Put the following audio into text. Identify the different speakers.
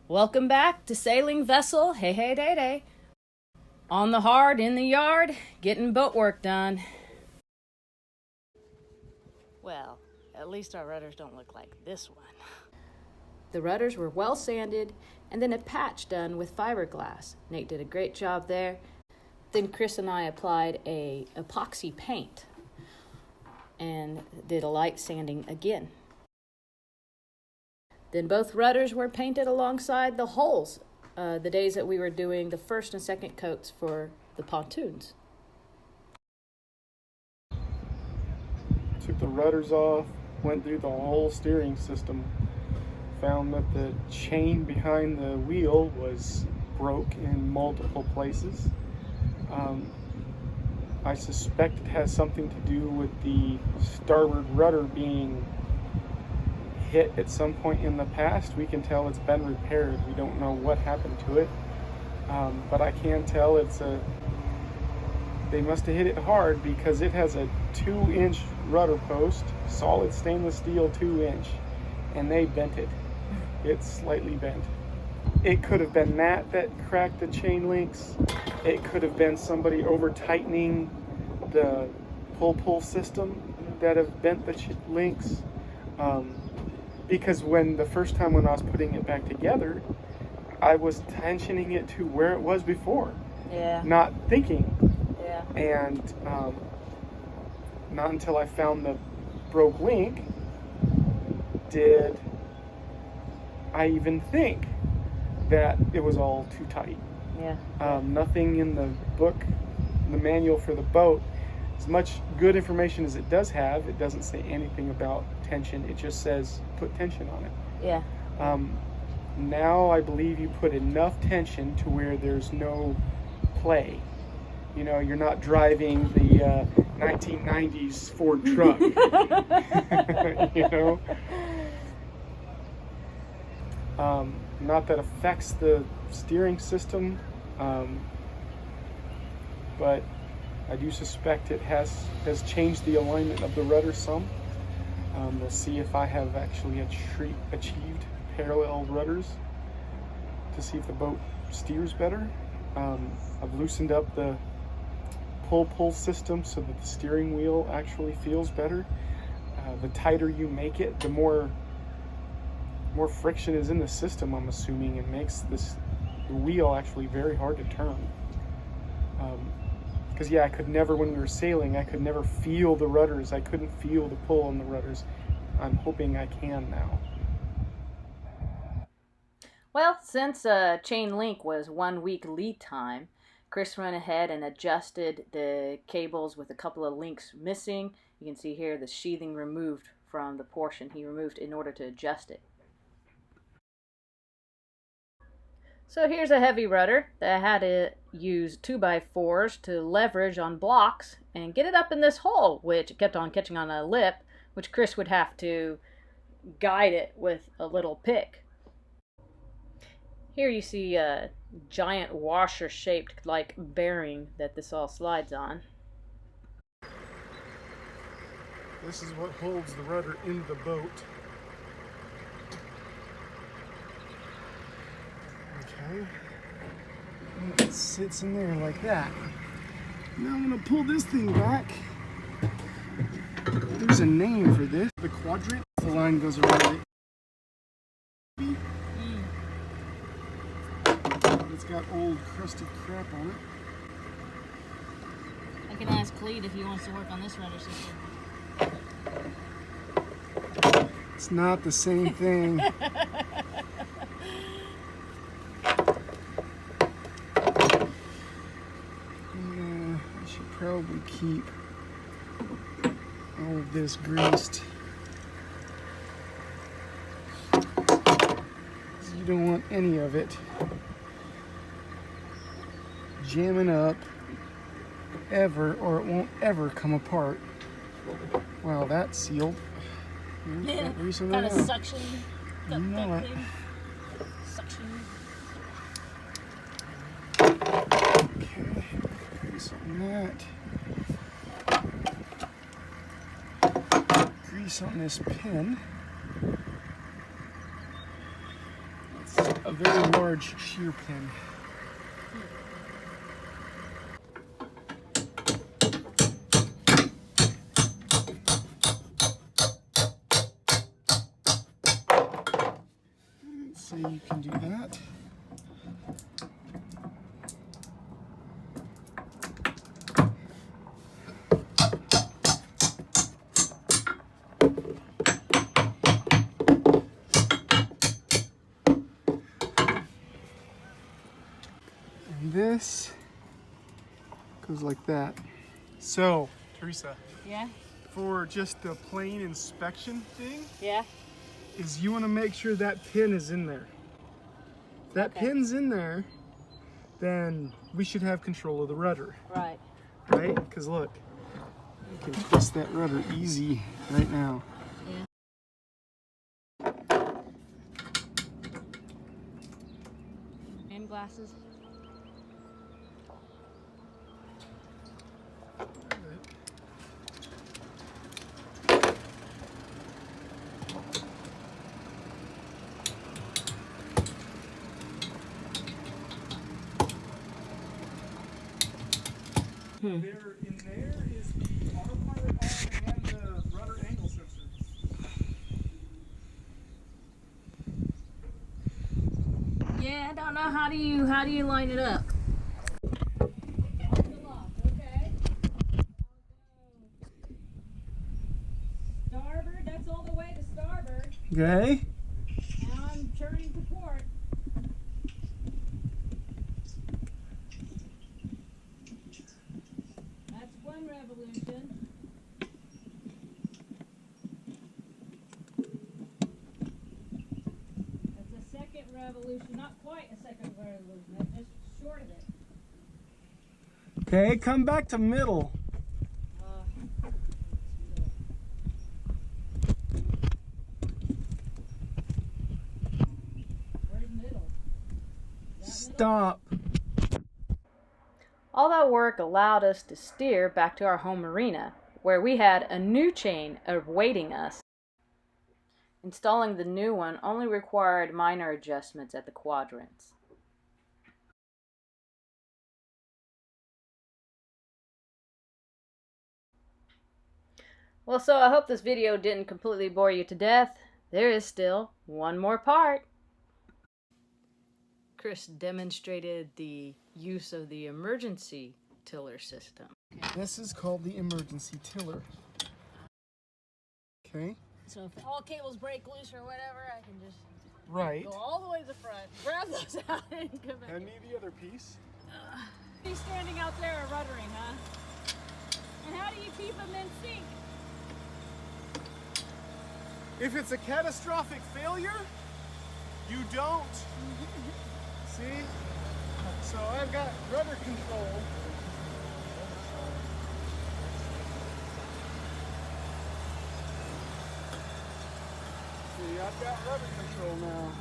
Speaker 1: Welcome back to Sailing Vessel Heihei Rere. On the hard, in the yard, getting boat work done. Well, at least our rudders don't look like this one. The rudders were well sanded and then a patch done with fiberglass. Nate did a great job there. Then Chris and I applied a epoxy paint and did a light sanding again. Then both rudders were painted alongside the hulls the days that we were doing the first and second coats for the pontoons.
Speaker 2: Took the rudders off, went through the whole steering system, found that the chain behind the wheel was broke in multiple places. I suspect it has something to do with the starboard rudder being hit at some point in the past. We can tell it's been repaired. We don't know what happened to it, but I can tell they must have hit it hard because it has a 2-inch rudder post, solid stainless steel 2-inch, and they bent it. It's slightly bent. It could have been that cracked the chain links. It could have been somebody over tightening the pull system that have bent the links. Because the first time when I was putting it back together, I was tensioning it to where it was before.
Speaker 1: Yeah.
Speaker 2: Not thinking.
Speaker 1: Yeah.
Speaker 2: And not until I found the broke link did I even think that it was all too tight.
Speaker 1: Yeah.
Speaker 2: Nothing in the book, the manual for the boat, as much good information as it does have, it doesn't say anything about tension. It just says put tension on it.
Speaker 1: Yeah.
Speaker 2: Now I believe you put enough tension to where there's no play. You know, you're not driving the 1990s Ford truck. You know? Not that affects the steering system, but I do suspect it has changed the alignment of the rudder some. We'll see if I have actually achieved parallel rudders to see if the boat steers better. I've loosened up the pull system so that the steering wheel actually feels better. The tighter you make it, the more friction is in the system, I'm assuming, and makes the wheel actually very hard to turn. Because I could never, when we were sailing, I could never feel the rudders. I couldn't feel the pull on the rudders. I'm hoping I can now.
Speaker 1: Well, since chain link was 1 week lead time, Chris went ahead and adjusted the cables with a couple of links missing. You can see here the sheathing removed from the portion he removed in order to adjust it. So here's a heavy rudder that I had to use 2x4s to leverage on blocks and get it up in this hole, which kept on catching on a lip, which Chris would have to guide it with a little pick. Here you see a giant washer-shaped like bearing that this all slides on.
Speaker 2: This is what holds the rudder in the boat. Okay. And it sits in there like that. Now I'm going to pull this thing back. There's a name for this. The quadrant. The line goes around it. It's got old crusted crap on it.
Speaker 1: I can ask Cleet if he wants to work on this rudder system.
Speaker 2: It's not the same thing. I should probably keep all of this greased. You don't want any of it jamming up ever, or it won't ever come apart. Wow, that's sealed.
Speaker 1: Yeah, kind of suction.
Speaker 2: You know it.
Speaker 1: Suction.
Speaker 2: Okay, grease on that. Grease on this pin. Let's a very large shear pin. So you can do that. And this goes like that. So, Teresa.
Speaker 1: Yeah?
Speaker 2: For just the plain inspection thing,
Speaker 1: Yeah?
Speaker 2: is you want to make sure that pin is in there. If that pin's in there, then we should have control of the rudder.
Speaker 1: Right.
Speaker 2: Right? Because look, you can twist that rudder easy right now.
Speaker 1: Yeah. And glasses.
Speaker 2: There in there is the autopilot arm and the rudder angle sensor.
Speaker 1: Yeah, I don't know how do you line it up? Okay. Starboard, that's all the way to starboard.
Speaker 2: Okay.
Speaker 1: Now I'm turning to port. That's one revolution. That's a second revolution, not quite a second revolution, that's just short of it.
Speaker 2: Okay, come back to middle.
Speaker 1: Where's middle?
Speaker 2: Stop.
Speaker 1: All that work allowed us to steer back to our home marina, where we had a new chain awaiting us. Installing the new one only required minor adjustments at the quadrants. Well, so I hope this video didn't completely bore you to death. There is still one more part. Chris demonstrated the use of the emergency tiller system.
Speaker 2: This is called the emergency tiller. Okay.
Speaker 1: So if all cables break loose or whatever, I can just
Speaker 2: Right.
Speaker 1: go all the way to the front, grab those out, and come back.
Speaker 2: Hand me the other piece.
Speaker 1: He's standing out there ruddering, huh? And how do you keep them in sync?
Speaker 2: If it's a catastrophic failure, you don't. See? So I've got rudder control. See, I've got rudder control now.